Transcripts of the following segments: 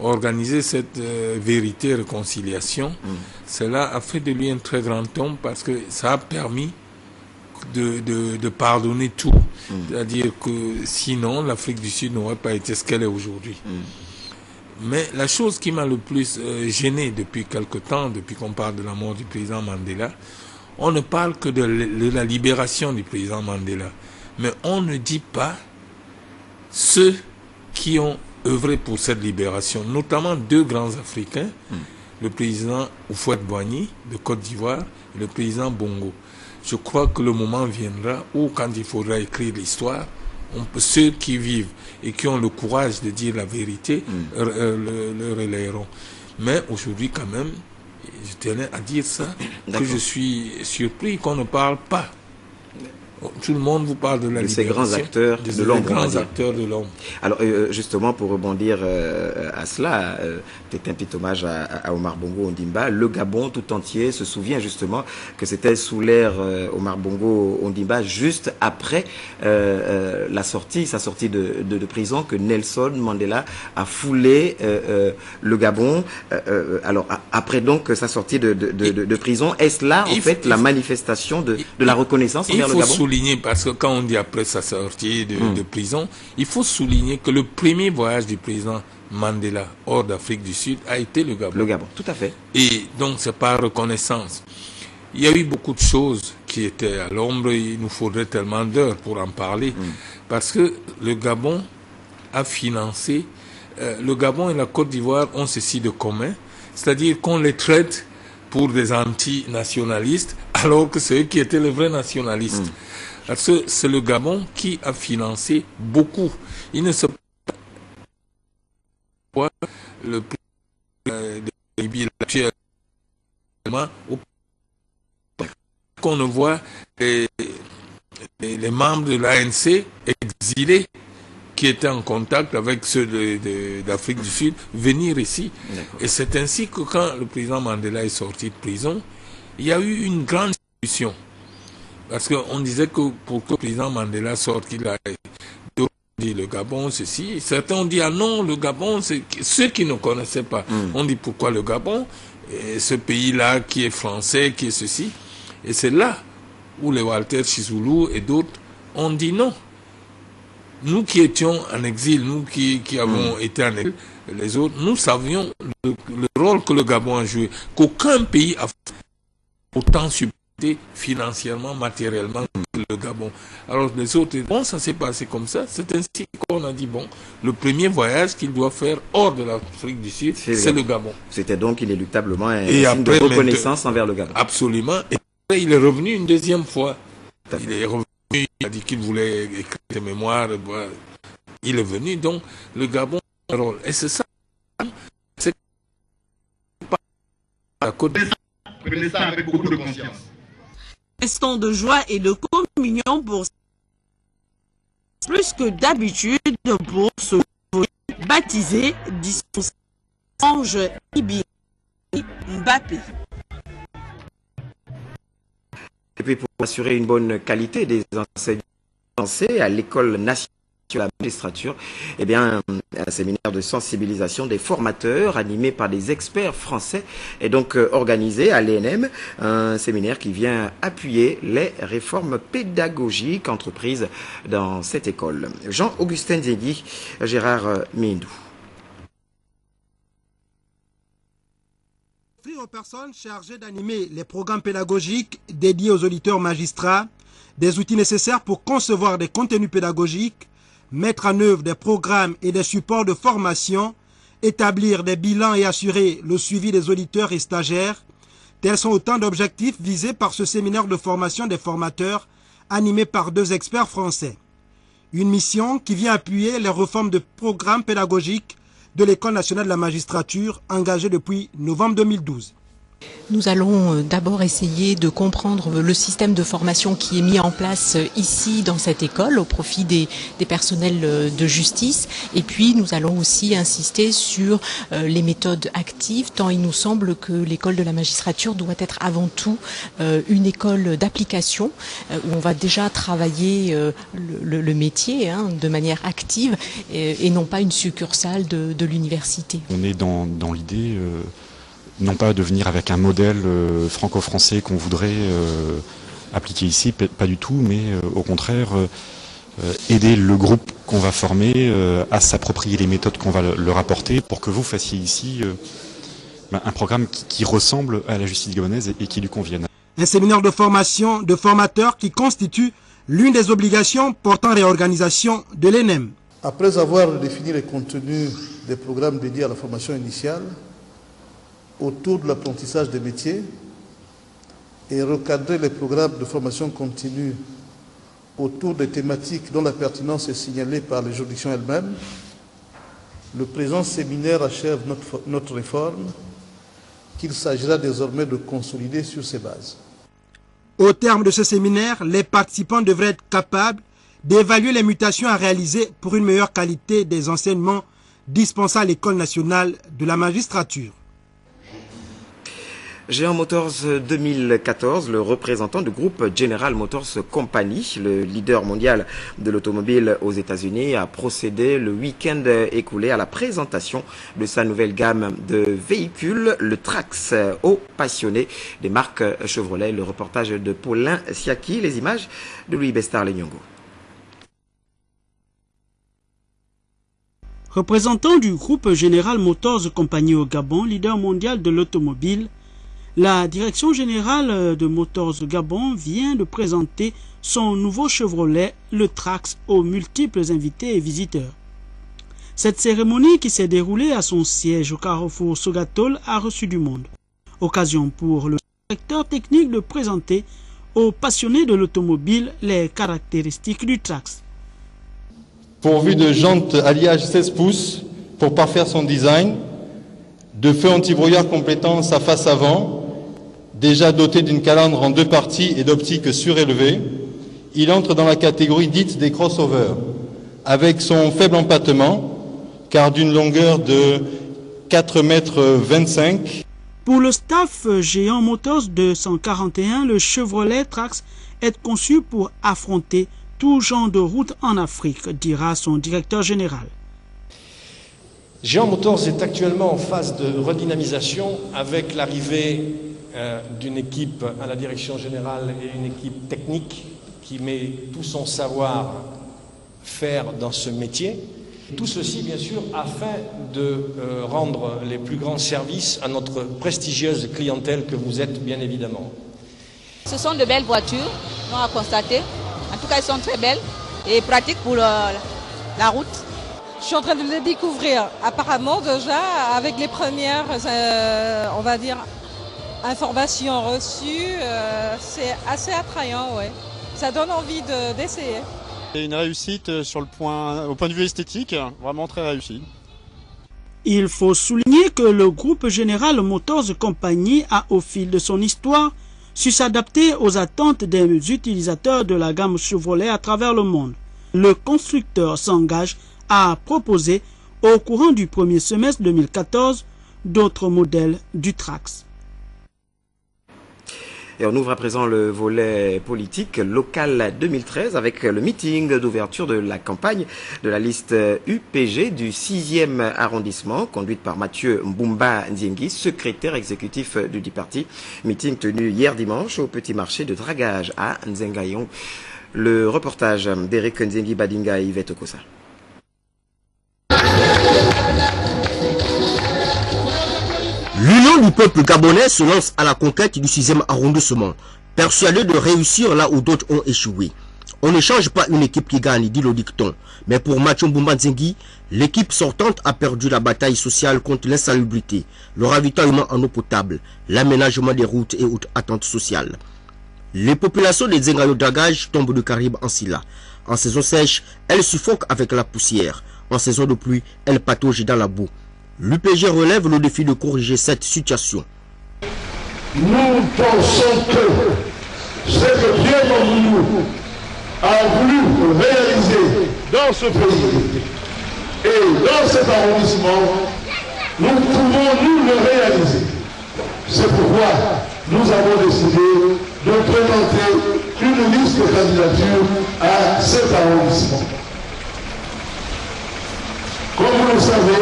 organiser cette vérité et réconciliation, cela a fait de lui un très grand homme parce que ça a permis de pardonner tout. C'est-à-dire que sinon, l'Afrique du Sud n'aurait pas été ce qu'elle est aujourd'hui. Mais la chose qui m'a le plus gêné depuis quelque temps, depuis qu'on parle de la mort du président Mandela, on ne parle que de la libération du président Mandela. Mais on ne dit pas ceux qui ont œuvré pour cette libération, notamment deux grands Africains, le président Houphouët-Boigny de Côte d'Ivoire et le président Bongo. Je crois que le moment viendra où, quand il faudra écrire l'histoire, ceux qui vivent et qui ont le courage de dire la vérité le relayeront. Mais aujourd'hui, quand même, je tenais à dire ça, que je suis surpris qu'on ne parle pas. Tout le monde vous parle de la libération, ces grands acteurs de l'ombre. Grands acteurs de l'ombre. Alors, justement, pour rebondir à cela, peut-être un petit hommage à Omar Bongo Ondimba. Le Gabon tout entier se souvient justement que c'était sous l'ère Omar Bongo Ondimba, juste après sa sortie de prison, que Nelson Mandela a foulé le Gabon. Alors, après donc sa sortie de prison, est-ce là, en fait, la manifestation de la reconnaissance envers le Gabon? Souligner, parce que quand on dit après sa sortie de prison, il faut souligner que le premier voyage du président Mandela hors d'Afrique du Sud a été le Gabon. Le Gabon, tout à fait. Et donc c'est par reconnaissance. Il y a eu beaucoup de choses qui étaient à l'ombre, il nous faudrait tellement d'heures pour en parler, parce que le Gabon a financé, le Gabon et la Côte d'Ivoire ont ceci de commun, c'est-à-dire qu'on les traite pour des anti-nationalistes, alors que c'est eux qui étaient les vrais nationalistes. Parce que c'est le Gabon qui a financé beaucoup. Il ne se pas le président de Libye actuellement qu'on ne voit les membres de l'ANC exilés qui étaient en contact avec ceux d'Afrique du Sud, venir ici. Et c'est ainsi que quand le président Mandela est sorti de prison, il y a eu une grande discussion. Parce qu'on disait que pour que le président Mandela sorte, il a dit le Gabon, ceci. Certains ont dit, ah non, le Gabon, c'est ceux qui ne connaissaient pas. On dit, pourquoi le Gabon? Et ce pays-là qui est français, qui est ceci. Et c'est là où les Walter Chizoulou et d'autres ont dit non. Nous qui étions en exil, nous qui avons été en exil, les autres, nous savions le rôle que le Gabon a joué, qu'aucun pays a autant supporté financièrement, matériellement que le Gabon. Alors les autres, bon, ça s'est passé comme ça. C'est ainsi qu'on a dit, bon, le premier voyage qu'il doit faire hors de l'Afrique du Sud, c'est le Gabon. C'était donc inéluctablement un signe de reconnaissance envers le Gabon. Absolument. Et après, il est revenu une deuxième fois. Il est revenu, il a dit qu'il voulait écrire des mémoires. Il est venu, donc le Gabon a un rôle. Et c'est ça. C'est pas la côte. Prenez ça avec beaucoup de conscience. Instant de joie et de communion pour plus que d'habitude pour ce baptisé Ange Ibi Mbappé. Et puis pour assurer une bonne qualité des enseignements français à l'école nationale de la magistrature, eh bien, un séminaire de sensibilisation des formateurs animé par des experts français est donc organisé à l'ENM, un séminaire qui vient appuyer les réformes pédagogiques entreprises dans cette école. Jean-Augustin Zedi, Gérard Mindou. Offrir aux personnes chargées d'animer les programmes pédagogiques dédiés aux auditeurs magistrats des outils nécessaires pour concevoir des contenus pédagogiques, mettre en œuvre des programmes et des supports de formation, établir des bilans et assurer le suivi des auditeurs et stagiaires, tels sont autant d'objectifs visés par ce séminaire de formation des formateurs animé par deux experts français. Une mission qui vient appuyer les réformes de programmes pédagogiques de l'École nationale de la magistrature engagée depuis novembre 2012. Nous allons d'abord essayer de comprendre le système de formation qui est mis en place ici dans cette école au profit des personnels de justice. Et puis nous allons aussi insister sur les méthodes actives, tant il nous semble que l'école de la magistrature doit être avant tout une école d'application où on va déjà travailler le métier de manière active et non pas une succursale de l'université. On est dans l'idée non pas de venir avec un modèle franco-français qu'on voudrait appliquer ici, pas du tout, mais au contraire aider le groupe qu'on va former à s'approprier les méthodes qu'on va leur apporter pour que vous fassiez ici un programme qui ressemble à la justice gabonaise et qui lui convienne. Un séminaire de formation de formateurs qui constitue l'une des obligations portant réorganisation de l'ENEM. Après avoir défini les contenus des programmes dédiés à la formation initiale, autour de l'apprentissage des métiers et recadrer les programmes de formation continue autour des thématiques dont la pertinence est signalée par les juridictions elles-mêmes, le présent séminaire achève notre réforme qu'il s'agira désormais de consolider sur ces bases. Au terme de ce séminaire, les participants devraient être capables d'évaluer les mutations à réaliser pour une meilleure qualité des enseignements dispensés à l'École nationale de la magistrature. Géant Motors 2014, le représentant du groupe General Motors Company, le leader mondial de l'automobile aux États-Unis, a procédé le week-end écoulé à la présentation de sa nouvelle gamme de véhicules, le Trax, aux passionnés des marques Chevrolet. Le reportage de Paulin Siaki, les images de Louis Bestar-Lenyongo. Représentant du groupe General Motors Company au Gabon, leader mondial de l'automobile, la direction générale de Motors Gabon vient de présenter son nouveau Chevrolet, le Trax, aux multiples invités et visiteurs. Cette cérémonie qui s'est déroulée à son siège au carrefour Sogatol a reçu du monde. Occasion pour le directeur technique de présenter aux passionnés de l'automobile les caractéristiques du Trax. Pourvu de jantes alliage 16 pouces pour parfaire son design, de feux anti-brouillard complétant sa face avant, déjà doté d'une calandre en 2 parties et d'optique surélevée, il entre dans la catégorie dite des crossovers, avec son faible empattement, car d'une longueur de 4,25 m. Pour le staff Géant Motors 241, le Chevrolet Trax est conçu pour affronter tout genre de route en Afrique, dira son directeur général. Géant Motors est actuellement en phase de redynamisation avec l'arrivée d'une équipe à la direction générale et une équipe technique qui met tout son savoir-faire dans ce métier. Tout ceci, bien sûr, afin de rendre les plus grands services à notre prestigieuse clientèle que vous êtes, bien évidemment. Ce sont de belles voitures, on a constaté. En tout cas, elles sont très belles et pratiques pour la route. Je suis en train de les découvrir. Apparemment, déjà, avec les premières, on va dire, informations reçues, c'est assez attrayant, ouais. Ça donne envie d'essayer. C'est une réussite au point de vue esthétique, vraiment très réussie. Il faut souligner que le groupe General Motors Company a, au fil de son histoire, su s'adapter aux attentes des utilisateurs de la gamme Chevrolet à travers le monde. Le constructeur s'engage à proposer, au courant du premier semestre 2014, d'autres modèles du Trax. Et on ouvre à présent le volet politique local 2013 avec le meeting d'ouverture de la campagne de la liste UPG du 6e arrondissement, conduite par Mathieu Mbumba Ndiengi, secrétaire exécutif du dit parti. Meeting tenu hier dimanche au petit marché de dragage à Nzengayon. Le reportage d'Eric Ndiengi Badinga et Yvette Okosa. L'Union du peuple gabonais se lance à la conquête du 6e arrondissement, persuadé de réussir là où d'autres ont échoué. On ne change pas une équipe qui gagne, dit le dicton. Mais pour Mathieu Mbumba Ndiengi, l'équipe sortante a perdu la bataille sociale contre l'insalubrité, le ravitaillement en eau potable, l'aménagement des routes et autres attentes sociales. Les populations des Nzengayo Dragage tombent de Caraïbes en Silla. En saison sèche, elles suffoquent avec la poussière. En saison de pluie, elles pataugent dans la boue. L'UPG relève le défi de corriger cette situation. nous pensons que ce que Pierre Mamboundou a voulu réaliser dans ce pays et dans cet arrondissement, nous pouvons nous le réaliser. C'est pourquoi nous avons décidé de présenter une liste de candidatures à cet arrondissement. Comme vous le savez,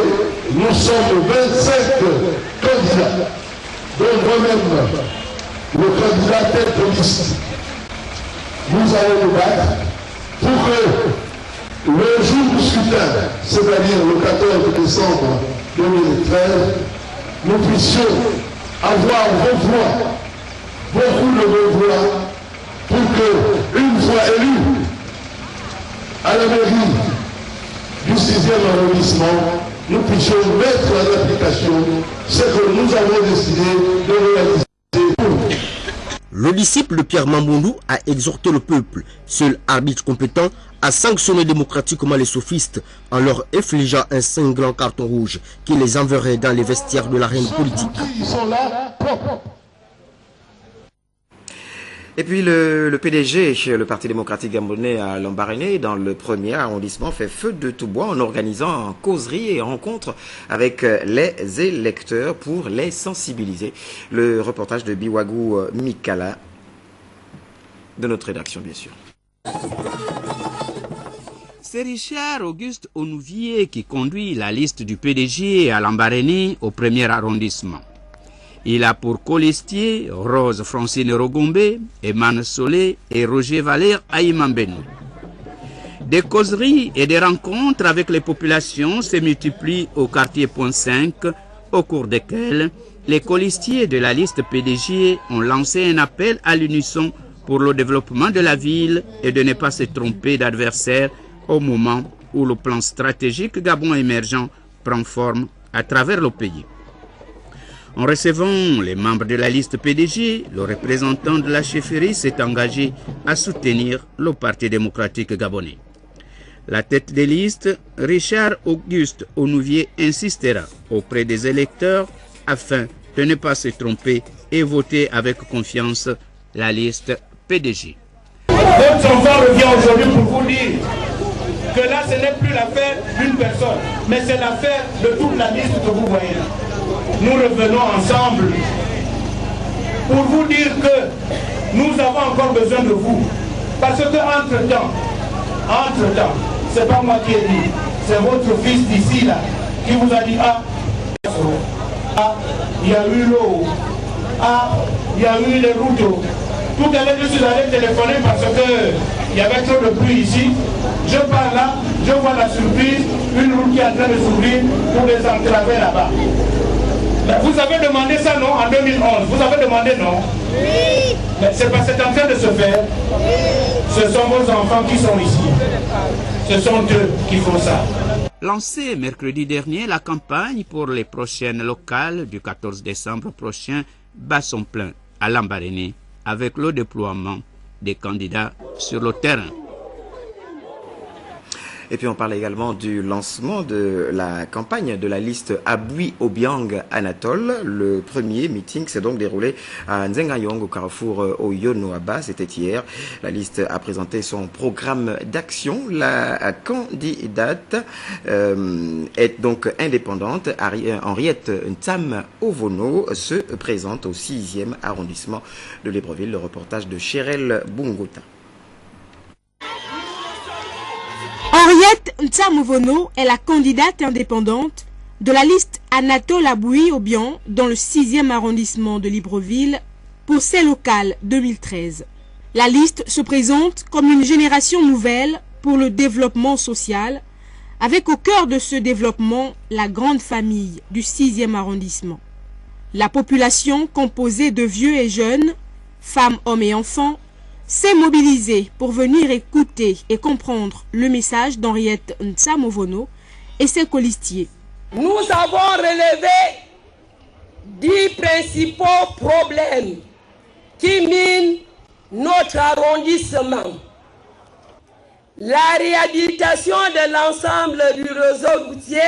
nous sommes 25 candidats, dont moi-même, le candidat tête de liste. Nous allons nous battre pour que le jour du scrutin, c'est-à-dire le 14 décembre 2013, nous puissions avoir vos voix, beaucoup de vos voix, pour que, une fois élus à la mairie du 6e arrondissement, nous puissions mettre en application ce que nous avons décidé de réaliser. Le disciple de Pierre Mamboundou a exhorté le peuple, seul arbitre compétent, à sanctionner démocratiquement les sophistes en leur infligeant un cinglant carton rouge qui les enverrait dans les vestiaires de l'arène politique. Et puis le PDG, le Parti démocratique gabonais à Lambaréné, dans le premier arrondissement, fait feu de tout bois en organisant causeries et rencontres avec les électeurs pour les sensibiliser. Le reportage de Biwagou Mikala, de notre rédaction bien sûr. C'est Richard Auguste Onouvier qui conduit la liste du PDG à Lambaréné au premier arrondissement. Il a pour colistier Rose Francine Rogombe, Eman Solé et Roger Valère Aïmambénou. Des causeries et des rencontres avec les populations se multiplient au quartier Point 5, au cours desquelles les colistiers de la liste PDG ont lancé un appel à l'unisson pour le développement de la ville et de ne pas se tromper d'adversaire au moment où le plan stratégique Gabon émergent prend forme à travers le pays. En recevant les membres de la liste PDG, le représentant de la chefferie s'est engagé à soutenir le Parti démocratique gabonais. La tête des listes, Richard Auguste Onouvier, insistera auprès des électeurs afin de ne pas se tromper et voter avec confiance la liste PDG. Votre enfant revient aujourd'hui pour vous dire que là, ce n'est plus l'affaire d'une personne, mais c'est l'affaire de toute la liste que vous voyez là. Nous revenons ensemble pour vous dire que nous avons encore besoin de vous. Parce que entre-temps, c'est pas moi qui ai dit, c'est votre fils d'ici là qui vous a dit il y a eu l'eau, il y a eu les routes. Tout à l'heure, je suis allé téléphoner parce qu'il y avait trop de pluie ici. Je pars là, je vois la surprise, une route qui est en train de s'ouvrir pour les entraver là-bas. Vous avez demandé ça, non, en 2011. Vous avez demandé, non? Oui. Mais c'est parce que c'est en train de se faire. Oui. Ce sont vos enfants qui sont ici. Ce sont eux qui font ça. Lancée mercredi dernier, la campagne pour les prochaines locales du 14 décembre prochain bat son plein à Lambaréné avec le déploiement des candidats sur le terrain. Et puis on parle également du lancement de la campagne de la liste Abui Obiang Anatole. Le premier meeting s'est donc déroulé à Nzengayong au carrefour Oyonoaba, c'était hier. La liste a présenté son programme d'action. La candidate est donc indépendante. Henriette Ntsam Ovono se présente au 6e arrondissement de Libreville. Le reportage de Chérel Bungota. Henriette Ntsamovono est la candidate indépendante de la liste Anatole Abui Obiang dans le 6e arrondissement de Libreville pour ces locales 2013. La liste se présente comme une génération nouvelle pour le développement social, avec au cœur de ce développement la grande famille du 6e arrondissement. La population composée de vieux et jeunes, femmes, hommes et enfants, s'est mobilisée pour venir écouter et comprendre le message d'Henriette Ntsamovono et ses colistiers. Nous avons relevé 10 principaux problèmes qui minent notre arrondissement. La réhabilitation de l'ensemble du réseau routier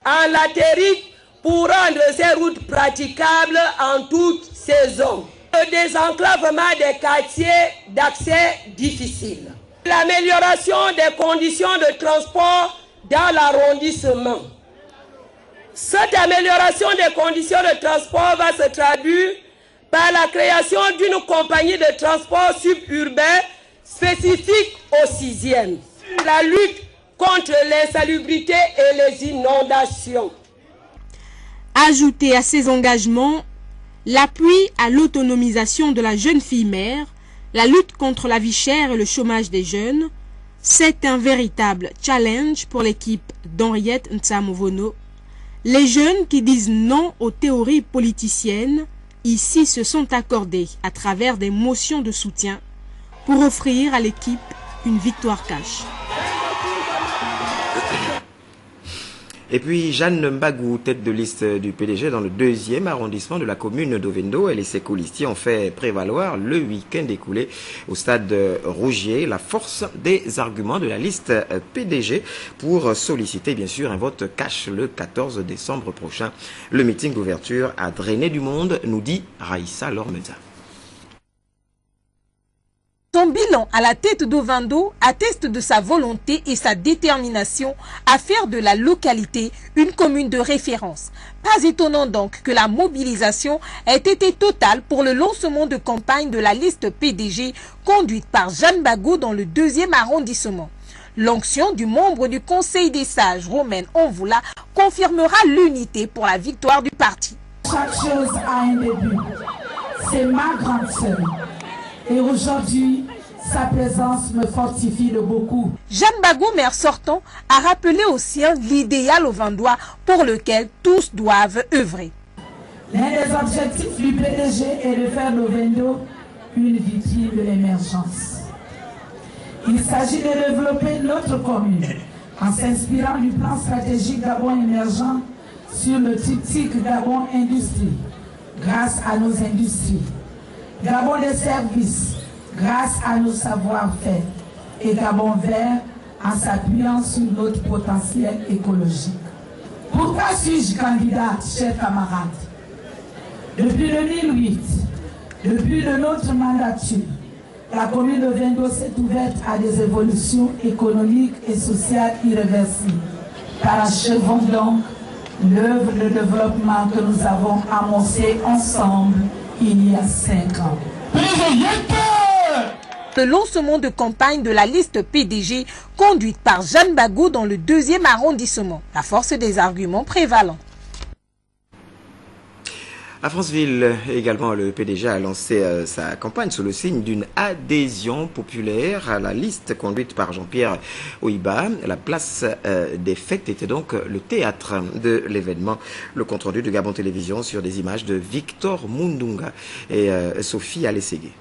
en latérite pour rendre ces routes praticables en toute saison. Le désenclavement des quartiers d'accès difficiles. L'amélioration des conditions de transport dans l'arrondissement. Cette amélioration des conditions de transport va se traduire par la création d'une compagnie de transport suburbain spécifique au 6e. La lutte contre l'insalubrité et les inondations. Ajouter à ces engagements l'appui à l'autonomisation de la jeune fille mère, la lutte contre la vie chère et le chômage des jeunes, c'est un véritable challenge pour l'équipe d'Henriette Ntsamuvono. Les jeunes qui disent non aux théories politiciennes, ici se sont accordés à travers des motions de soutien pour offrir à l'équipe une victoire cash. Et puis Jeanne Mbagou, tête de liste du PDG dans le 2e arrondissement de la commune d'Ovendo, elle et ses colistiers ont fait prévaloir le week-end écoulé au stade Rougier la force des arguments de la liste PDG pour solliciter bien sûr un vote cash le 14 décembre prochain. Le meeting d'ouverture a drainé du monde, nous dit Raïssa Lormeza. Son bilan à la tête d'Ovendo atteste de sa volonté et sa détermination à faire de la localité une commune de référence. Pas étonnant donc que la mobilisation ait été totale pour le lancement de campagne de la liste PDG conduite par Jeanne Mbagou dans le 2e arrondissement. L'onction du membre du Conseil des sages, Romaine Onvoula, confirmera l'unité pour la victoire du parti. Chaque chose a un début. C'est ma grande sœur. Et aujourd'hui, sa présence me fortifie de beaucoup. Jeanne Mbagou, maire sortant, a rappelé aux siens l'idéal ovendois pour lequel tous doivent œuvrer. L'un des objectifs du PDG est de faire d'Ovendo une vitrine de l'émergence. Il s'agit de développer notre commune en s'inspirant du plan stratégique Gabon émergent sur le triptyque Gabon Industrie, grâce à nos industries. Gabon des services, grâce à nos savoir-faire, et Gabon vert en s'appuyant sur notre potentiel écologique. Pourquoi suis-je candidate, chers camarades? Depuis 2008, depuis de notre mandature, la commune de Ovendo s'est ouverte à des évolutions économiques et sociales irréversibles. Parachevons donc l'œuvre de développement que nous avons amorcée ensemble il y a 5 ans. Le lancement de campagne de la liste PDG conduite par Jeanne Mbagou dans le 2e arrondissement. La force des arguments prévalant. À Franceville, également, le PDG a lancé sa campagne sous le signe d'une adhésion populaire à la liste conduite par Jean-Pierre Oiba. La place des fêtes était donc le théâtre de l'événement. Le compte-rendu de Gabon Télévision sur des images de Victor Mundunga et Sophie Alességué.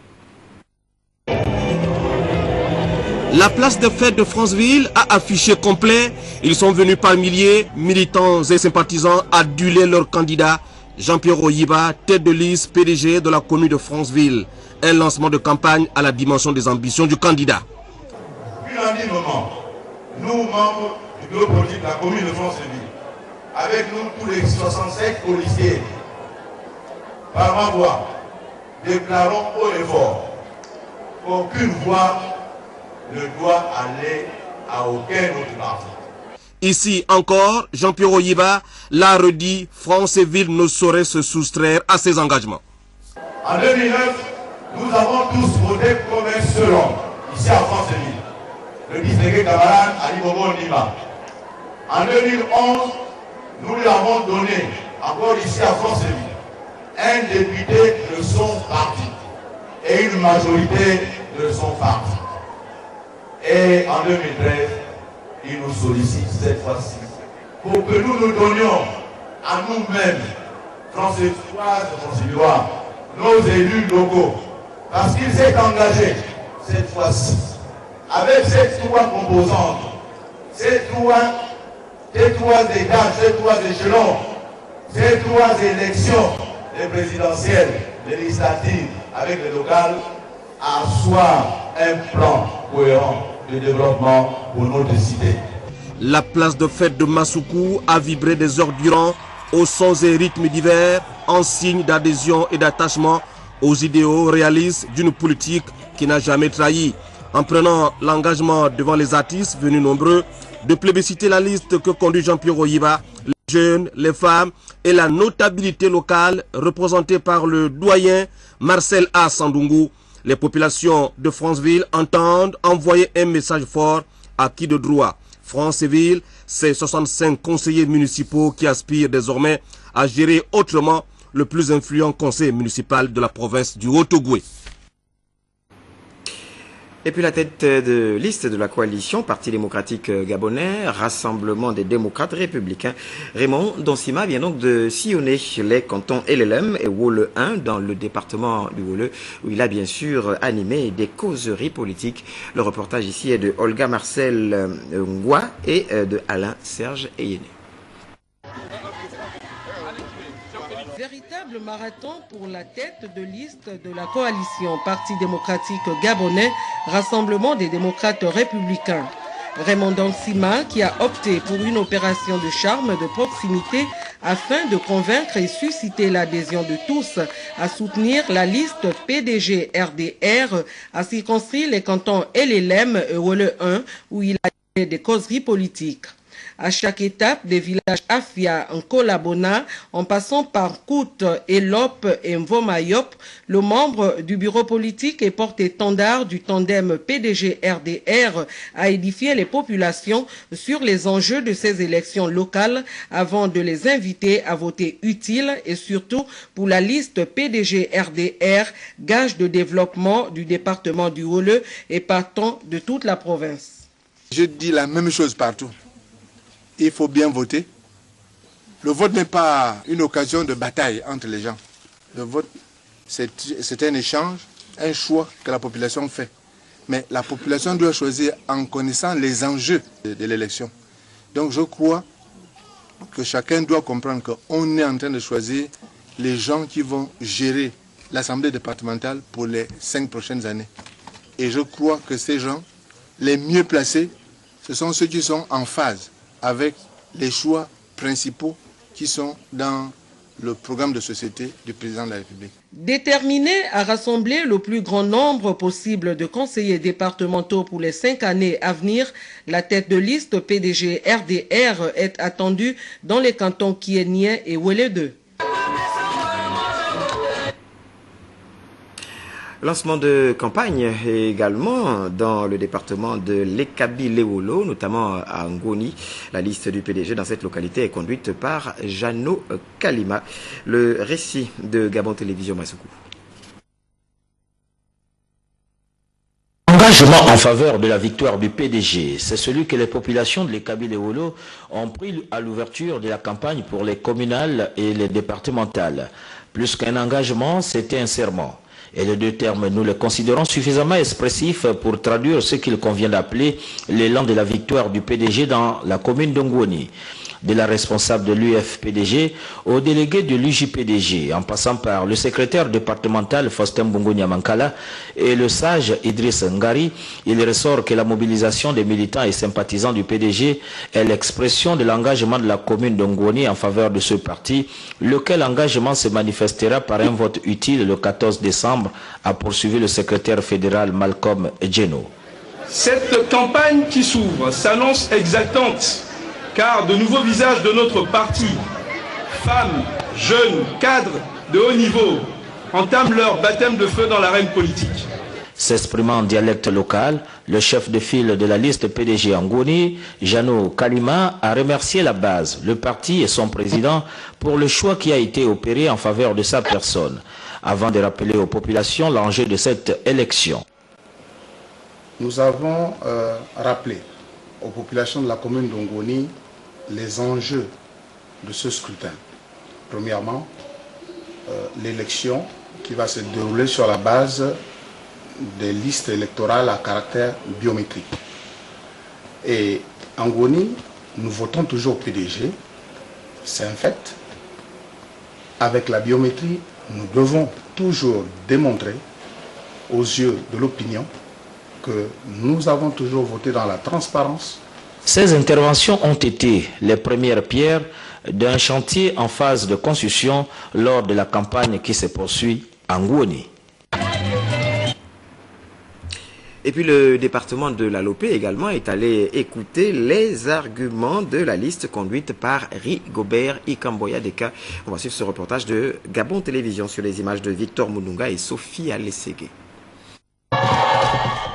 La place des fêtes de Franceville a affiché complet. Ils sont venus par milliers, militants et sympathisants, aduler leur candidat Jean-Pierre Oyiba, tête de liste PDG de la commune de Franceville. Un lancement de campagne à la dimension des ambitions du candidat. Unanimement, nous, membres du bureau politique de la commune de Franceville, avec nous tous les 65 policiers, par ma voix, déclarons haut et fort qu'aucune voix ne doit aller à aucun autre parti. Ici encore, Jean-Pierre Oyiba l'a redit, Franceville ne saurait se soustraire à ses engagements. En 2009, nous avons tous voté comme un seul homme, ici à Franceville, le distingué camarade Ali Bobo Ndimba. En 2011, nous lui avons donné, encore ici à Franceville, un député de son parti et une majorité de son parti. Et en 2013, il nous sollicite cette fois-ci pour que nous nous donnions à nous-mêmes, Francésoises et Francillois, nos élus locaux, parce qu'il s'est engagé cette fois-ci avec ces 3 composantes, ces trois étages, ces 3 échelons, ces 3 élections, les présidentielles, les législatives avec les locales, à asseoir un plan cohérent de développement pour notre cité. La place de fête de Massoukou a vibré des heures durant aux sons et rythmes divers, en signe d'adhésion et d'attachement aux idéaux réalistes d'une politique qui n'a jamais trahi. En prenant l'engagement devant les artistes venus nombreux de plébisciter la liste que conduit Jean-Pierre Oyiba, les jeunes, les femmes et la notabilité locale représentée par le doyen Marcel A. Sandungu, les populations de Franceville entendent envoyer un message fort à qui de droit. Franceville, c'est 65 conseillers municipaux qui aspirent désormais à gérer autrement le plus influent conseil municipal de la province du Haut-Ogooué. Et puis la tête de liste de la coalition Parti démocratique gabonais, Rassemblement des démocrates républicains, Raymond Donsima vient donc de sillonner les cantons LLM et Wole 1 dans le département du Wole, où il a bien sûr animé des causeries politiques. Le reportage ici est de Olga Marcel Ngwa et de Alain Serge Eyene. Véritable marathon pour la tête de liste de la coalition Parti démocratique gabonais, Rassemblement des démocrates républicains. Raymond Donsima qui a opté pour une opération de charme de proximité afin de convaincre et susciter l'adhésion de tous à soutenir la liste PDG-RDR a circonscrit les cantons LLM et Wole 1 où il a fait des causeries politiques. À chaque étape des villages Afia, Nkolabona, en passant par Kout, Elop et Mvomayop, le membre du bureau politique et porte-étendard du tandem PDG-RDR a édifié les populations sur les enjeux de ces élections locales avant de les inviter à voter utile et surtout pour la liste PDG-RDR, gage de développement du département du Wole et partant de toute la province. Je dis la même chose partout. Il faut bien voter. Le vote n'est pas une occasion de bataille entre les gens. Le vote, c'est un échange, un choix que la population fait. Mais la population doit choisir en connaissant les enjeux de l'élection. Donc je crois que chacun doit comprendre qu'on est en train de choisir les gens qui vont gérer l'Assemblée départementale pour les 5 prochaines années. Et je crois que ces gens, les mieux placés, ce sont ceux qui sont en phase avec les choix principaux qui sont dans le programme de société du président de la République. Déterminé à rassembler le plus grand nombre possible de conseillers départementaux pour les 5 années à venir, la tête de liste PDG-RDR est attendue dans les cantons Kienien et Wole 2. Lancement de campagne également dans le département de l'Ekabi-Lewolo, notamment à Ngoni. La liste du PDG dans cette localité est conduite par Jeannot Kalima. Le récit de Gabon Télévision Massoukou. L'engagement en faveur de la victoire du PDG, c'est celui que les populations de l'Ekabi-Lewolo ont pris à l'ouverture de la campagne pour les communales et les départementales. Plus qu'un engagement, c'était un serment. Et les deux termes, nous les considérons suffisamment expressifs pour traduire ce qu'il convient d'appeler l'élan de la victoire du PDG dans la commune d'Ongoni. De la responsable de l'UFPDG au délégué de l'UJPDG, en passant par le secrétaire départemental Faustin Bungo-Nyamankala et le sage Idriss Ngari, il ressort que la mobilisation des militants et sympathisants du PDG est l'expression de l'engagement de la commune d'Ongoni en faveur de ce parti, lequel engagement se manifestera par un vote utile le 14 décembre, a poursuivi le secrétaire fédéral Malcolm Djeno. Cette campagne qui s'ouvre s'annonce exaltante, car de nouveaux visages de notre parti, femmes, jeunes, cadres de haut niveau, entament leur baptême de feu dans l'arène politique. S'exprimant en dialecte local, le chef de file de la liste PDG Ngoni, Jeannot Kalima, a remercié la base, le parti et son président pour le choix qui a été opéré en faveur de sa personne, avant de rappeler aux populations l'enjeu de cette élection. Nous avons rappelé aux populations de la commune d'Ongoni les enjeux de ce scrutin. Premièrement, l'élection qui va se dérouler sur la base des listes électorales à caractère biométrique. Et en Ngoni, nous votons toujours au PDG, c'est un fait. Avec la biométrie, nous devons toujours démontrer aux yeux de l'opinion que nous avons toujours voté dans la transparence. Ces interventions ont été les premières pierres d'un chantier en phase de construction lors de la campagne qui se poursuit en Ngouoni. Et puis le département de la Lopé également est allé écouter les arguments de la liste conduite par Rigobert Ikamboya Deka. On va suivre ce reportage de Gabon Télévision sur les images de Victor Moununga et Sophie Alességué.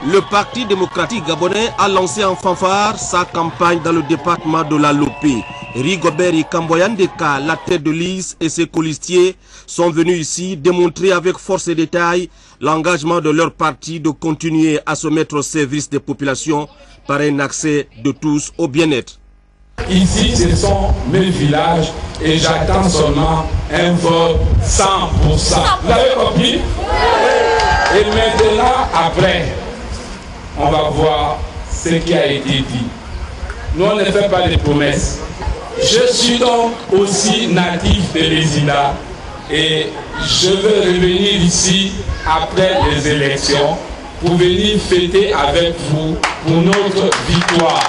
Le Parti démocratique gabonais a lancé en fanfare sa campagne dans le département de la Lopé. Rigobert Ikamboya Deka, la tête de liste et ses colistiers sont venus ici démontrer avec force et détail l'engagement de leur parti de continuer à se mettre au service des populations par un accès de tous au bien-être. Ici, ce sont mes villages et j'attends seulement un vote 100%. Vous avez compris? Et maintenant, après, on va voir ce qui a été dit. Nous, on ne fait pas de promesses. Je suis donc aussi natif de l'Ésida et je veux revenir ici après les élections pour venir fêter avec vous pour notre victoire.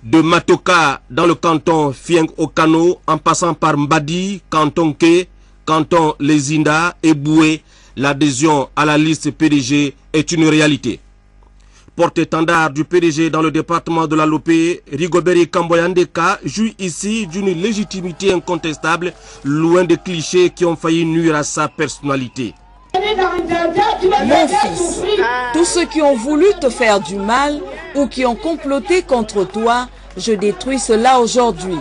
De Matoka dans le canton Fieng Okano en passant par Mbadi, canton Ke, canton Lezinda et Boué, l'adhésion à la liste PDG est une réalité. Porte-étendard du PDG dans le département de la Lopé, Rigobert Ikamboya Deka jouit ici d'une légitimité incontestable, loin des clichés qui ont failli nuire à sa personnalité. Mon fils, tous ceux qui ont voulu te faire du mal ou qui ont comploté contre toi, je détruis cela aujourd'hui.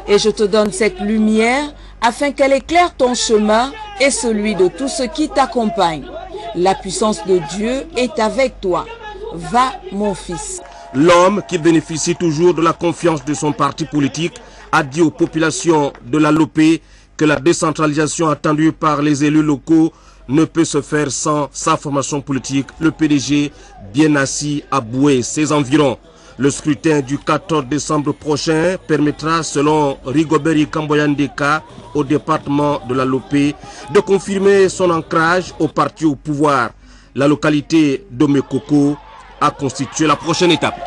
Et je te donne cette lumière afin qu'elle éclaire ton chemin et celui de tous ceux qui t'accompagnent. La puissance de Dieu est avec toi. Va, mon fils. L'homme qui bénéficie toujours de la confiance de son parti politique a dit aux populations de la Lopé que la décentralisation attendue par les élus locaux ne peut se faire sans sa formation politique, le PDG bien assis à Boué, ses environs. Le scrutin du 14 décembre prochain permettra, selon Rigobert Ikamboya Deka, au département de la Lopé, de confirmer son ancrage au parti au pouvoir. La localité de Mekoko a constitué la prochaine étape.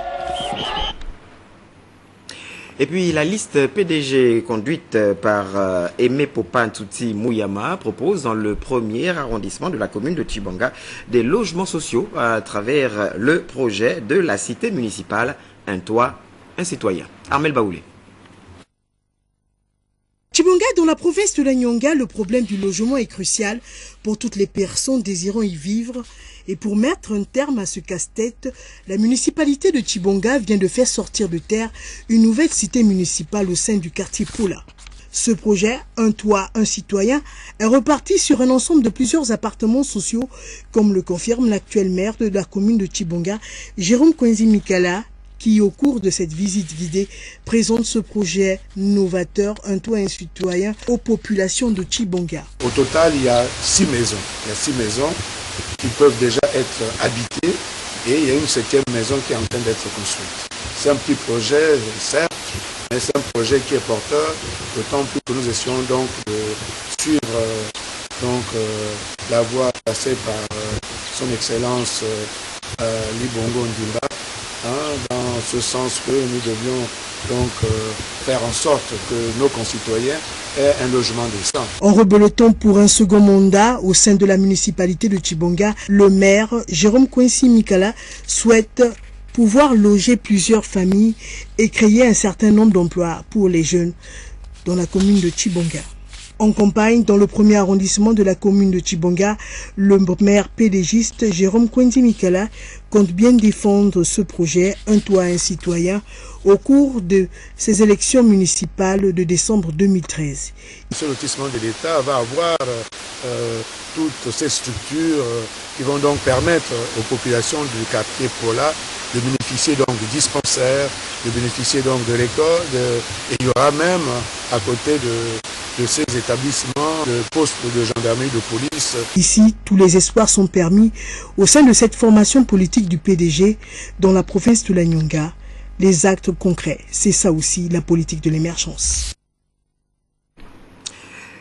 Et puis la liste PDG conduite par Aimé Popan Tuti Mouyama propose dans le premier arrondissement de la commune de Tchibonga des logements sociaux à travers le projet de la cité municipale Un toit, un citoyen. Armel Baoulé. Tchibonga, dans la province de la Nyonga, le problème du logement est crucial pour toutes les personnes désirant y vivre. Et pour mettre un terme à ce casse-tête, la municipalité de Tchibonga vient de faire sortir de terre une nouvelle cité municipale au sein du quartier Poula. Ce projet, Un toit, un citoyen, est reparti sur un ensemble de plusieurs appartements sociaux, comme le confirme l'actuel maire de la commune de Tchibonga, Jérôme Kwenzi Mikala, qui, au cours de cette visite guidée, présente ce projet novateur, Un toit, un citoyen, aux populations de Tchibonga. Au total, il y a 6 maisons. Il y a 6 maisons qui peuvent déjà être habitées et il y a une 7e maison qui est en train d'être construite. C'est un petit projet, certes, mais c'est un projet qui est porteur, d'autant plus que nous essayons donc de suivre la voie passée par son Excellence Libongo Ndimba, dans ce sens que nous devions donc faire en sorte que nos concitoyens aient un logement décent. En rebelotant pour un second mandat au sein de la municipalité de Tchibonga, le maire Jérôme Kwenzi Mikala souhaite pouvoir loger plusieurs familles et créer un certain nombre d'emplois pour les jeunes dans la commune de Tchibonga. En campagne, dans le premier arrondissement de la commune de Tchibonga, le maire pédégiste Jérôme Kwenzi Mikala compte bien défendre ce projet Un toit, un citoyen au cours de ces élections municipales de décembre 2013. Ce lotissement de l'État va avoir toutes ces structures qui vont donc permettre aux populations du quartier Pola de bénéficier donc de dispensaires, de bénéficier donc de l'école, et il y aura même à côté de ces établissements de postes de gendarmerie, de police. Ici, tous les espoirs sont permis au sein de cette formation politique du PDG dans la province de la Nyonga. Les actes concrets, c'est ça aussi la politique de l'émergence.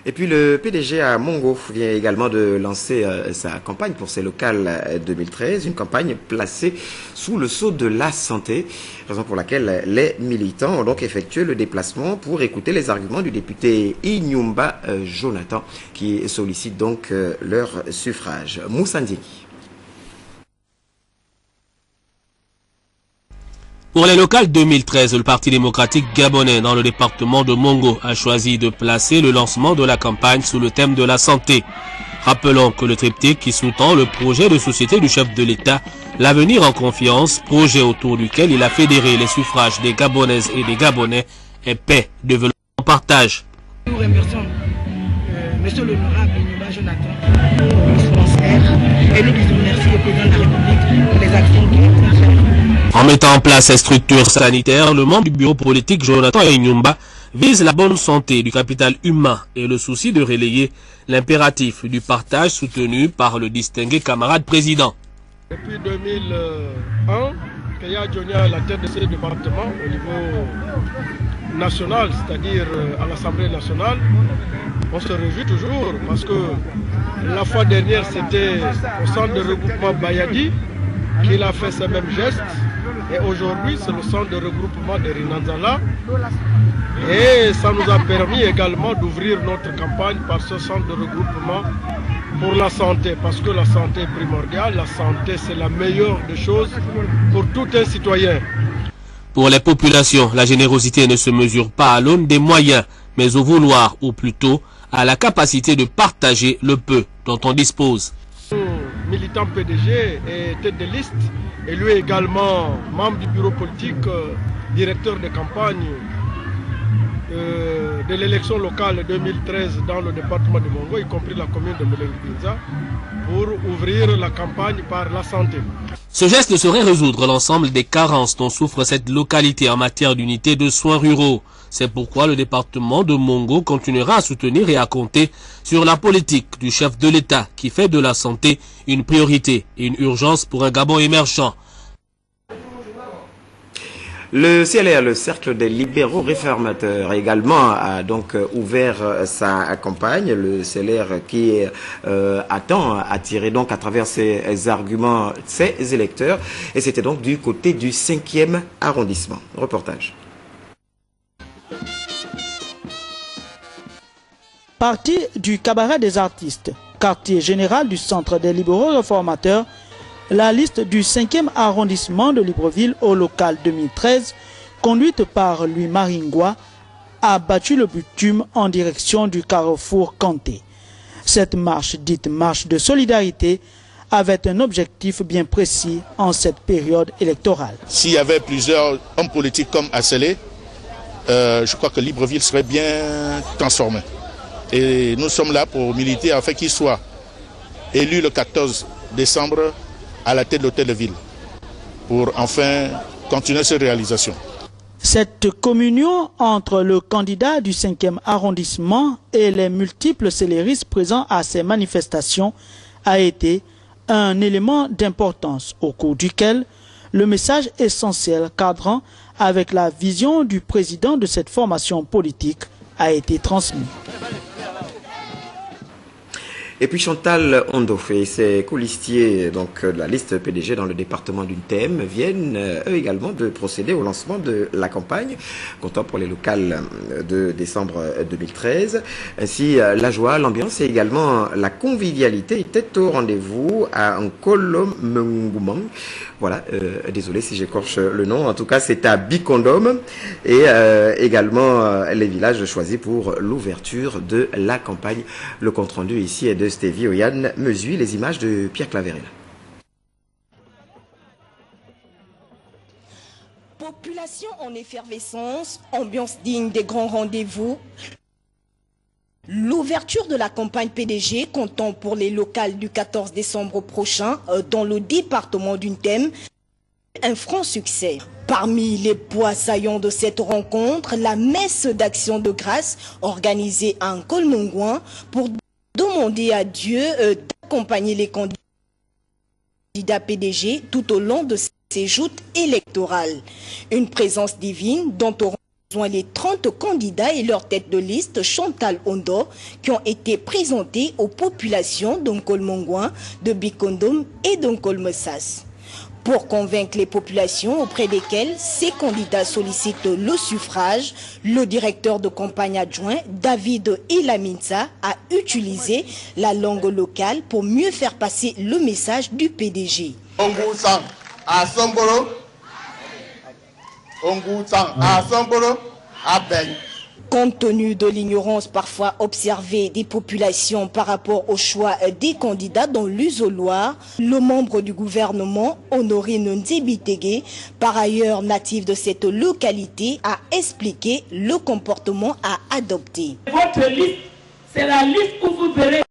Et puis le PDG à Mongo vient également de lancer sa campagne pour ses locales 2013, une campagne placée sous le sceau de la santé, raison pour laquelle les militants ont donc effectué le déplacement pour écouter les arguments du député Inyumba Jonathan qui sollicite donc leur suffrage. Moussa Ndiéki. Pour les locales 2013, le Parti démocratique gabonais dans le département de Mongo a choisi de placer le lancement de la campagne sous le thème de la santé. Rappelons que le triptyque qui sous-tend le projet de société du chef de l'État, l'avenir en confiance, projet autour duquel il a fédéré les suffrages des Gabonaises et des Gabonais, est paix, développement, partage. Nous remercions Monsieur l'honorable Inyumba Jonathan pour son transfert et nous disons merci au président de la République pour les actions qu'il a faites. En mettant en place ces structures sanitaires, le membre du bureau politique Jonathan Inyumba vise la bonne santé du capital humain et le souci de relayer l'impératif du partage soutenu par le distingué camarade président. Depuis 2001, Kaya Jonia à la tête de ce département au niveau national, c'est-à-dire à l'Assemblée nationale, on se réjouit toujours parce que la fois dernière c'était au centre de regroupement Bayadi qu'il a fait ces mêmes gestes. Et aujourd'hui, c'est le centre de regroupement de Rinanzala. Et ça nous a permis également d'ouvrir notre campagne par ce centre de regroupement pour la santé. Parce que la santé est primordiale, la santé c'est la meilleure des choses pour tout un citoyen. Pour les populations, la générosité ne se mesure pas à l'aune des moyens, mais au vouloir, ou plutôt à la capacité de partager le peu dont on dispose. Militant PDG et tête de liste, et lui également membre du bureau politique, directeur de campagne de l'élection locale 2013 dans le département de Mongo, y compris la commune de Moulin-Binza, pour ouvrir la campagne par la santé. Ce geste saurait résoudre l'ensemble des carences dont souffre cette localité en matière d'unité de soins ruraux. C'est pourquoi le département de Mongo continuera à soutenir et à compter sur la politique du chef de l'État qui fait de la santé une priorité et une urgence pour un Gabon émergent. Le CLR, le Cercle des libéraux réformateurs, également a donc ouvert sa campagne. Le CLR qui attend attirer donc à travers ses arguments ses électeurs. Et c'était donc du côté du 5e arrondissement. Reportage. Parti du cabaret des artistes, quartier général du Centre des libéraux réformateurs, la liste du 5e arrondissement de Libreville au local 2013, conduite par Louis Maringua, a battu le bitume en direction du carrefour Kanté. Cette marche, dite marche de solidarité, avait un objectif bien précis en cette période électorale. S'il y avait plusieurs hommes politiques comme Asselé, je crois que Libreville serait bien transformé. Et nous sommes là pour militer afin qu'il soit élu le 14 décembre à la tête de l'hôtel de ville, pour enfin continuer cette réalisation. Cette communion entre le candidat du 5e arrondissement et les multiples céléristes présents à ces manifestations a été un élément d'importance au cours duquel le message essentiel cadrant avec la vision du président de cette formation politique a été transmis. Et puis Chantal Ondof et ses colistiers donc, de la liste PDG dans le département d'une thème viennent eux également de procéder au lancement de la campagne, comptant pour les locales de décembre 2013. Ainsi, la joie, l'ambiance et également la convivialité étaient au rendez-vous à Nkolomengumang. Voilà, désolé si j'écorche le nom, en tout cas c'est à Bikondom et également les villages choisis pour l'ouverture de la campagne. Le compte-rendu ici est de Stevie Oyan Mesui, les images de Pierre Claverel. Population en effervescence, ambiance digne des grands rendez-vous. L'ouverture de la campagne PDG comptant pour les locales du 14 décembre prochain dans le département d'une thème, un franc succès. Parmi les points saillants de cette rencontre, la messe d'action de grâce organisée à Nkolomengumang pour demander à Dieu d'accompagner les candidats PDG tout au long de ces joutes électorales. Une présence divine dont auront Les 30 candidats et leur tête de liste Chantal Ondo qui ont été présentés aux populations d'Onkolmongouin, de Bikondom et d'Onkolmessas. Pour convaincre les populations auprès desquelles ces candidats sollicitent le suffrage, le directeur de campagne adjoint David Ilaminsa a utilisé la langue locale pour mieux faire passer le message du PDG. Compte tenu de l'ignorance parfois observée des populations par rapport au choix des candidats dans l'Isoloir, le membre du gouvernement, Honorine Nzebitege, par ailleurs natif de cette localité, a expliqué le comportement à adopter. Votre liste, c'est la liste que vous verrez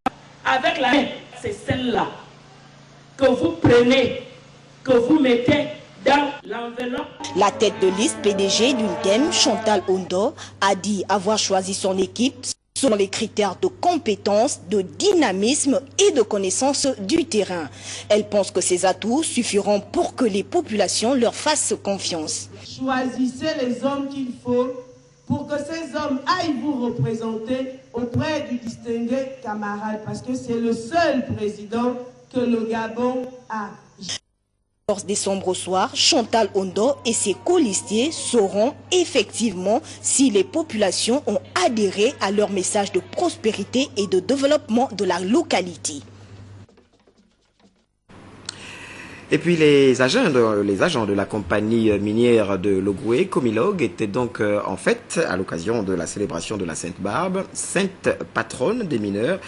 avec la main. C'est celle-là que vous prenez, que vous mettez dans l'enveloppe. La tête de liste PDG d'une thème, Chantal Ondo, a dit avoir choisi son équipe selon les critères de compétence, de dynamisme et de connaissance du terrain. Elle pense que ces atouts suffiront pour que les populations leur fassent confiance. Choisissez les hommes qu'il faut pour que ces hommes aillent vous représenter auprès du distingué camarade, parce que c'est le seul président que le Gabon a. 14 décembre au soir, Chantal Ondo et ses colistiers sauront effectivement si les populations ont adhéré à leur message de prospérité et de développement de la localité. Et puis les agents de la compagnie minière de Logoué, Comilog, étaient donc en fait à l'occasion de la célébration de la Sainte Barbe, sainte patronne des mineurs.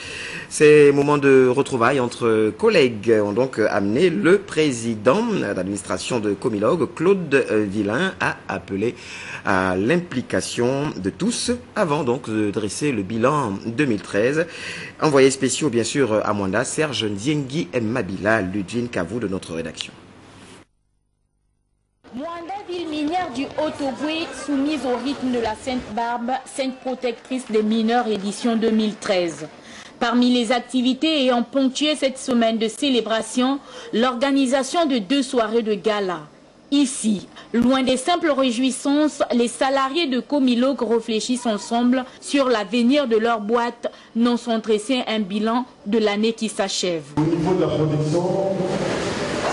Ces moments de retrouvailles entre collègues ont donc amené le président d'administration de Comilog, Claude Villain, à appeler à l'implication de tous avant donc de dresser le bilan 2013. Envoyés spéciaux bien sûr à Mwanda, Serge Ndiengi Mabila, Ludwin Kavou de notre rédaction. Mwanda, ville minière du Haut-Ogooué, soumise au rythme de la Sainte Barbe, sainte protectrice des mineurs édition 2013. Parmi les activités ayant ponctué cette semaine de célébration, l'organisation de 2 soirées de gala. Ici, loin des simples réjouissances, les salariés de Comilog réfléchissent ensemble sur l'avenir de leur boîte, non sans dresser un bilan de l'année qui s'achève. Au niveau de la production,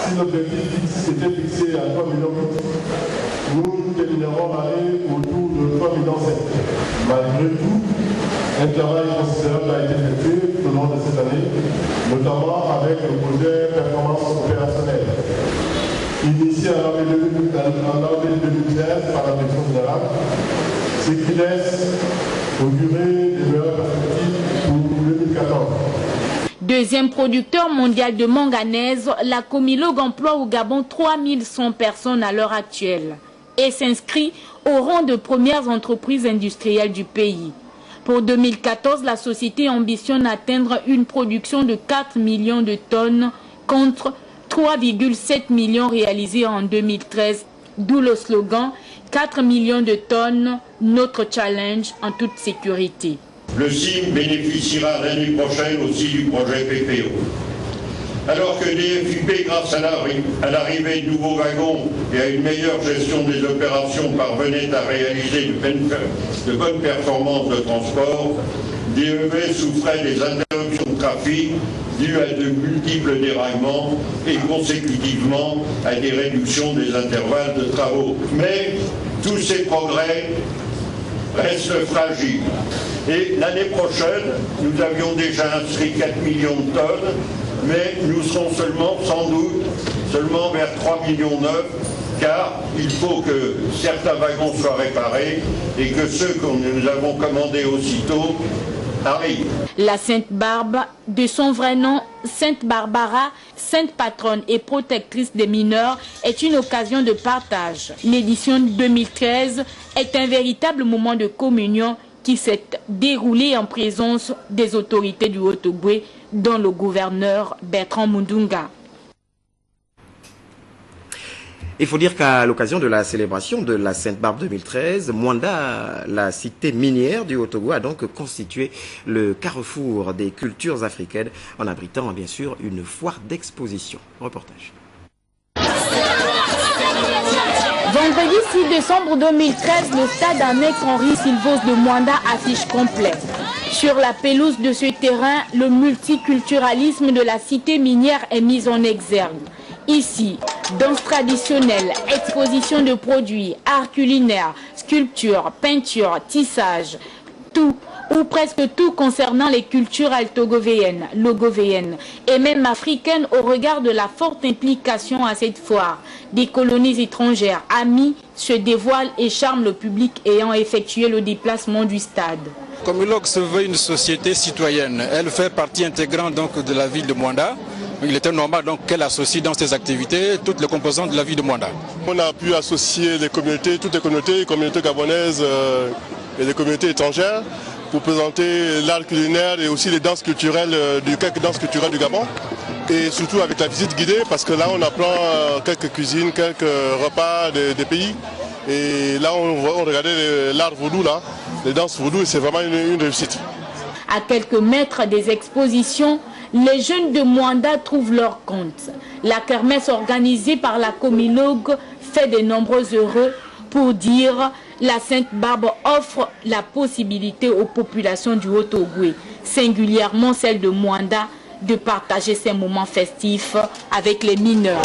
si l'objectif était fixé à 3 millions, nous terminerons l'année autour de 3,7 millions. Malgré tout, un travail considérable a été effectué tout au long de cette année, notamment avec le projet performance opérationnelle. Initié en avril 2013 par la direction générale, ce qui laisse augurer des meilleures perspectives pour 2014. Deuxième producteur mondial de manganèse, la Comilog emploie au Gabon 3100 personnes à l'heure actuelle et s'inscrit au rang de premières entreprises industrielles du pays. Pour 2014, la société ambitionne atteindre une production de 4 millions de tonnes contre 3,7 millions réalisés en 2013, d'où le slogan 4 millions de tonnes, notre challenge en toute sécurité. Le CIM bénéficiera l'année prochaine aussi du projet PPO. Alors que DFUP, grâce à l'arrivée de nouveaux wagons et à une meilleure gestion des opérations, parvenait à réaliser de bonnes performances de transport, DEV souffrait des interruptions de trafic dues à de multiples déraillements et consécutivement à des réductions des intervalles de travaux. Mais tous ces progrès restent fragiles. Et l'année prochaine, nous avions déjà inscrit 4 millions de tonnes, mais nous serons sans doute vers 3,9 millions, car il faut que certains wagons soient réparés et que ceux que nous avons commandés aussitôt arrivent. La Sainte Barbe, de son vrai nom, Sainte Barbara, sainte patronne et protectrice des mineurs, est une occasion de partage. L'édition 2013 est un véritable moment de communion qui s'est déroulé en présence des autorités du Haut-Ogooué, dont le gouverneur Bertrand Mundunga. Il faut dire qu'à l'occasion de la célébration de la Sainte Barbe 2013, Mwanda, la cité minière du Haut-Ogooué, a donc constitué le carrefour des cultures africaines en abritant bien sûr une foire d'exposition. Reportage. Vendredi 6 décembre 2013, le stade annexe Henri Silvos de Mwanda affiche complet. Sur la pelouse de ce terrain, le multiculturalisme de la cité minière est mis en exergue. Ici, danse traditionnelle, exposition de produits, art culinaire, sculpture, peinture, tissage, tout ou presque tout concernant les cultures altogovéennes, logovéennes et même africaines au regard de la forte implication à cette foire des colonies étrangères amies se dévoilent et charment le public ayant effectué le déplacement du stade. Comilog se veut une société citoyenne. Elle fait partie intégrante donc de la ville de Mwanda. Il était normal donc qu'elle associe dans ses activités toutes les composantes de la ville de Mwanda. On a pu associer les communautés, toutes les communautés gabonaises et les communautés étrangères pour présenter l'art culinaire et aussi les danses culturelles, quelques danses culturelles du Gabon. Et surtout avec la visite guidée, parce que là on apprend quelques cuisines, quelques repas des pays. Et là on regardait l'art vaudou, là, les danses vaudou, et c'est vraiment une réussite. À quelques mètres des expositions, les jeunes de Mwanda trouvent leur compte. La kermesse organisée par la Comilog fait de nombreux heureux pour dire la Sainte Barbe offre la possibilité aux populations du Haut-Ogooué, singulièrement celles de Mwanda, de partager ces moments festifs avec les mineurs.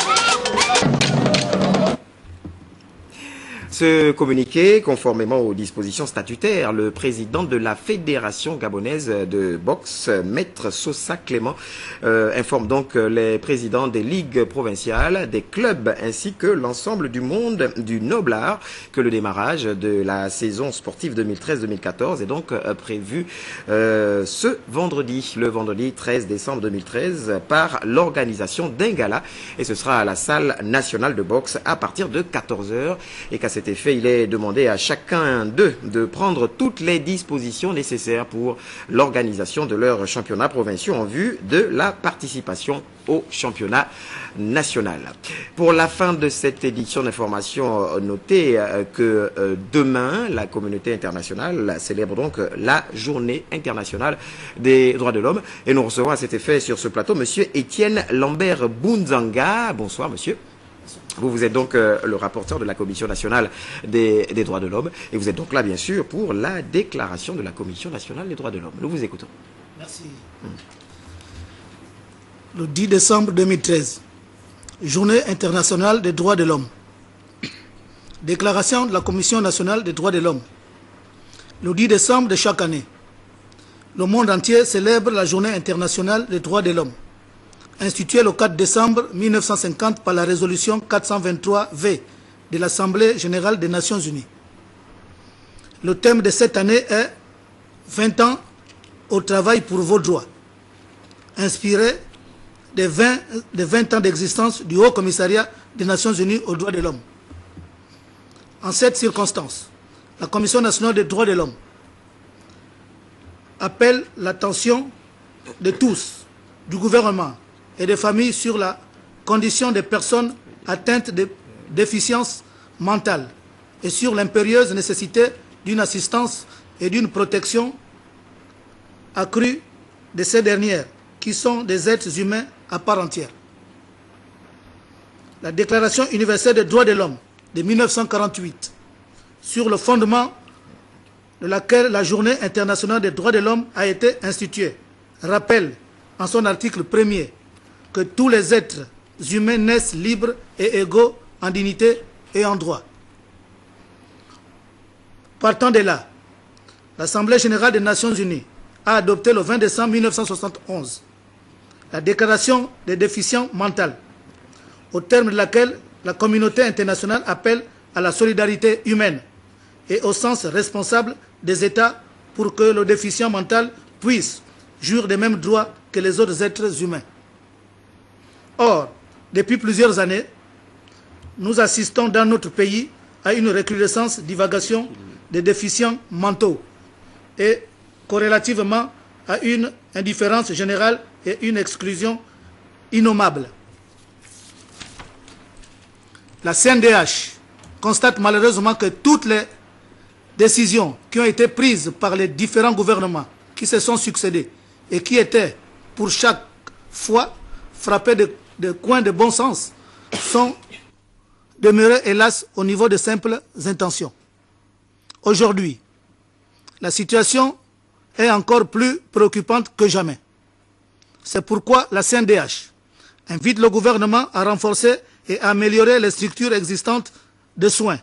Ce communiqué, conformément aux dispositions statutaires, le président de la Fédération gabonaise de boxe, Maître Sosa Clément, informe donc les présidents des ligues provinciales, des clubs ainsi que l'ensemble du monde du noble art que le démarrage de la saison sportive 2013-2014 est donc prévu ce vendredi, le vendredi 13 décembre 2013, par l'organisation d'un gala, et ce sera à la salle nationale de boxe à partir de 14h, et qu'à cet effet, il est demandé à chacun d'eux de prendre toutes les dispositions nécessaires pour l'organisation de leurs championnats provinciaux en vue de la participation au championnat national. Pour la fin de cette édition d'information, notez que demain, la communauté internationale célèbre donc la journée internationale des droits de l'homme, et nous recevons à cet effet sur ce plateau monsieur Étienne Lambert Bunzanga. Bonsoir monsieur. Vous êtes donc le rapporteur de la Commission nationale des droits de l'homme, et vous êtes donc là, bien sûr, pour la déclaration de la Commission nationale des droits de l'homme. Nous vous écoutons. Merci. Le 10 décembre 2013, Journée internationale des droits de l'homme. Déclaration de la Commission nationale des droits de l'homme. Le 10 décembre de chaque année, le monde entier célèbre la Journée internationale des droits de l'homme, instituée le 4 décembre 1950 par la résolution 423-V de l'Assemblée générale des Nations unies. Le thème de cette année est « 20 ans au travail pour vos droits », inspiré des 20 ans d'existence du Haut Commissariat des Nations unies aux droits de l'homme. En cette circonstance, la Commission nationale des droits de l'homme appelle l'attention de tous, du gouvernement et des familles sur la condition des personnes atteintes de déficience mentale et sur l'impérieuse nécessité d'une assistance et d'une protection accrue de ces dernières, qui sont des êtres humains à part entière. La Déclaration universelle des droits de l'homme de 1948, sur le fondement de laquelle la Journée internationale des droits de l'homme a été instituée, rappelle en son article 1er que tous les êtres humains naissent libres et égaux en dignité et en droit. Partant de là, l'Assemblée générale des Nations unies a adopté le 20 décembre 1971 la Déclaration des déficients mentaux, au terme de laquelle la communauté internationale appelle à la solidarité humaine et au sens responsable des États pour que le déficient mental puisse jouir des mêmes droits que les autres êtres humains. Or, depuis plusieurs années, nous assistons dans notre pays à une recrudescence divagation des déficients mentaux et corrélativement à une indifférence générale et une exclusion innommable. La CNDH constate malheureusement que toutes les décisions qui ont été prises par les différents gouvernements qui se sont succédés et qui étaient pour chaque fois frappées de coins de bon sens sont demeurer hélas au niveau de simples intentions. Aujourd'hui, la situation est encore plus préoccupante que jamais. C'est pourquoi la CNDH invite le gouvernement à renforcer et à améliorer les structures existantes de soins,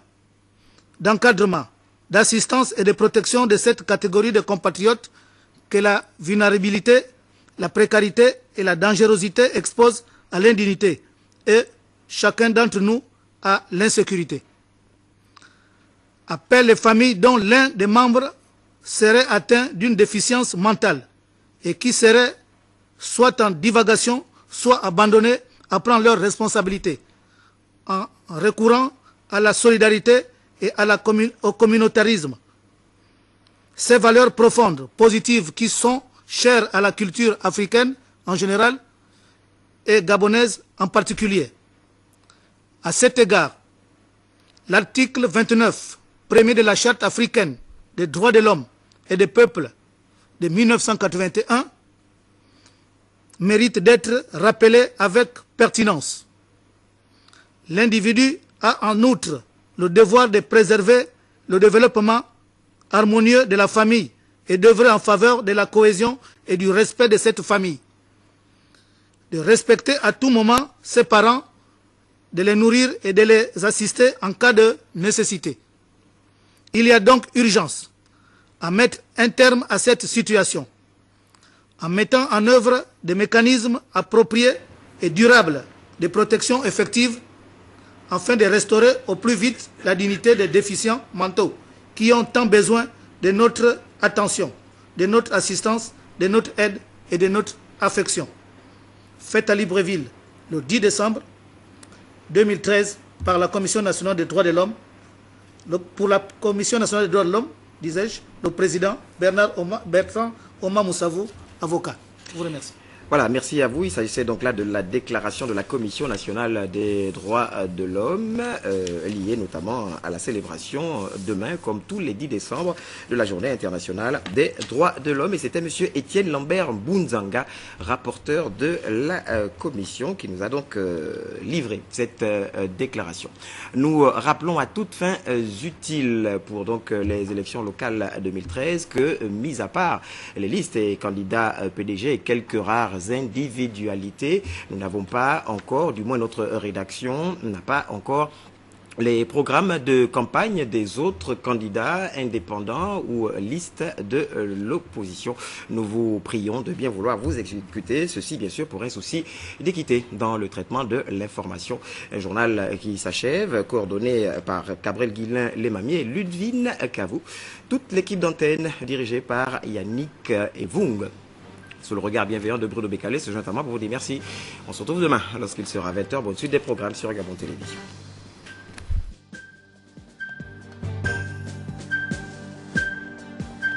d'encadrement, d'assistance et de protection de cette catégorie de compatriotes que la vulnérabilité, la précarité et la dangerosité exposent à l'indignité et chacun d'entre nous à l'insécurité. Appelle les familles dont l'un des membres serait atteint d'une déficience mentale et qui seraient soit en divagation, soit abandonnés à prendre leurs responsabilités en recourant à la solidarité et au communautarisme. Ces valeurs profondes, positives, qui sont chères à la culture africaine en général et gabonaise en particulier. À cet égard, l'article 29, premier de la Charte africaine des droits de l'homme et des peuples de 1981, mérite d'être rappelé avec pertinence. L'individu a en outre le devoir de préserver le développement harmonieux de la famille et d'œuvrer en faveur de la cohésion et du respect de cette famille. De respecter à tout moment ses parents, de les nourrir et de les assister en cas de nécessité. Il y a donc urgence à mettre un terme à cette situation, en mettant en œuvre des mécanismes appropriés et durables de protection effective afin de restaurer au plus vite la dignité des déficients mentaux qui ont tant besoin de notre attention, de notre assistance, de notre aide et de notre affection. Faite à Libreville le 10 décembre 2013 par la Commission nationale des droits de l'homme. Pour la Commission nationale des droits de l'homme, disais-je, le président Bertrand Oma Moussavou, avocat. Je vous remercie. Voilà, merci à vous. Il s'agissait donc là de la déclaration de la Commission nationale des droits de l'homme, liée notamment à la célébration demain, comme tous les 10 décembre, de la Journée internationale des droits de l'homme. Et c'était M. Étienne Lambert Mbunzanga, rapporteur de la Commission, qui nous a donc livré cette déclaration. Nous rappelons à toutes fins utiles pour donc les élections locales 2013 que, mis à part les listes et candidats PDG et quelques rares individualités, nous n'avons pas encore, du moins notre rédaction n'a pas encore les programmes de campagne des autres candidats indépendants ou listes de l'opposition. Nous vous prions de bien vouloir vous exécuter, ceci bien sûr pour un souci d'équité dans le traitement de l'information. Un journal qui s'achève, coordonné par Cabrel Guillain Lemamier et Ludwine Cavou. Toute l'équipe d'antenne dirigée par Yannick Evung. Sous le regard bienveillant de Bruno Bécalé, se joint à moi pour vous dire merci. On se retrouve demain lorsqu'il sera 20h. Bonne suite des programmes sur Gabon Télévision.